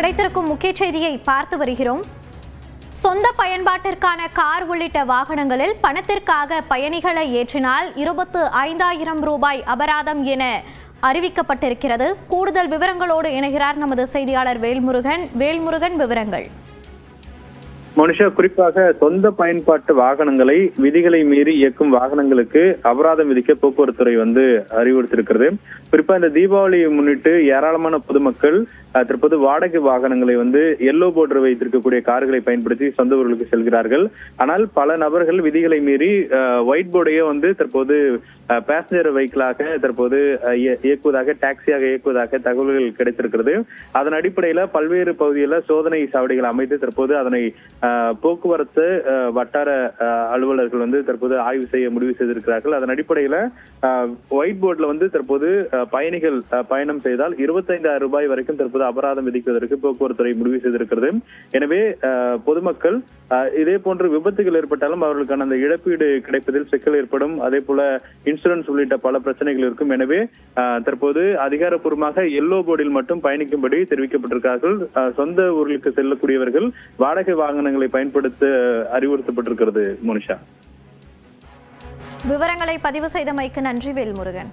கிடைத்திருக்கும் முக்கிய செய்தியை பார்த்து வருகிறோம். சொந்த பயன்பாட்டிற்கான கார் உள்ளிட்ட வாகனங்களில் பணத்திற்காக பயணிகளை ஏற்றினால் 25,000 ரூபாய் அபராதம் என அறிவிக்கப்பட்டிருக்கிறது. கூடுதல் விவரங்களோடு இணைகிறார் நமது செய்தியாளர் வேல்முருகன். விவரங்கள். மனுஷா, குறிப்பாக சொந்த பயன்பாட்டு வாகனங்களை விதிகளை மீறி இயக்கும் வாகனங்களுக்கு அபராதம் விதிக்க போக்குவரத்துறை அறிவுறுத்திருக்கிறது. குறிப்பா இந்த தீபாவளியை முன்னிட்டு ஏராளமான பொதுமக்கள் தற்போது வாடகை வாகனங்களை எல்லோ போர்டு வைத்திருக்கக்கூடிய கார்களை பயன்படுத்தி சொந்த ஊர்களுக்கு செல்கிறார்கள். ஆனால் பல நபர்கள் விதிகளை மீறி ஒயிட் போர்டையே தற்போது பேசஞ்சர் வெஹிக்கிளாக தற்போது இயக்குவதாக, டாக்ஸியாக இயக்குவதாக தகவல்கள் கிடைத்திருக்கிறது. அதன் அடிப்படையில பல்வேறு பகுதிகளில் சோதனை சாவடிகள் அமைத்து தற்போது அதனை போக்குவரத்து வட்டார அலுவலர்கள் தற்போது ஆய்வு செய்ய முடிவு செய்திருக்கிறார்கள். அதன் அடிப்படையில ஒயிட் போர்ட்ல தற்போது பயணிகள் பயணம் செய்தால் 25,000 ரூபாய் வரைக்கும் தற்போது அபராதம் விதிப்பதற்கு போக்குவரத்துறை முடிவு செய்திருக்கிறது. எனவே பொதுமக்கள் இதே போன்று விபத்துகள் ஏற்பட்டாலும் அவர்களுக்கான அந்த இழப்பீடு கிடைப்பதில் சிக்கல் ஏற்படும். அதே போல இன்சூரன்ஸ் உள்ளிட்ட பல பிரச்சனைகள் இருக்கும். எனவே தற்போது அதிகாரப்பூர்வமாக எல்லோ போர்டில் மட்டும் பயணிக்கும்படி தெரிவிக்கப்பட்டிருக்கிறார்கள். சொந்த ஊர்களுக்கு செல்லக்கூடியவர்கள் வாடகை வாகனங்களை பயன்படுத்த அறிவுறுத்தப்பட்டிருக்கிறது. மோனிஷா, விவரங்களை பதிவு செய்தமைக்கு நன்றி வேல்முருகன்.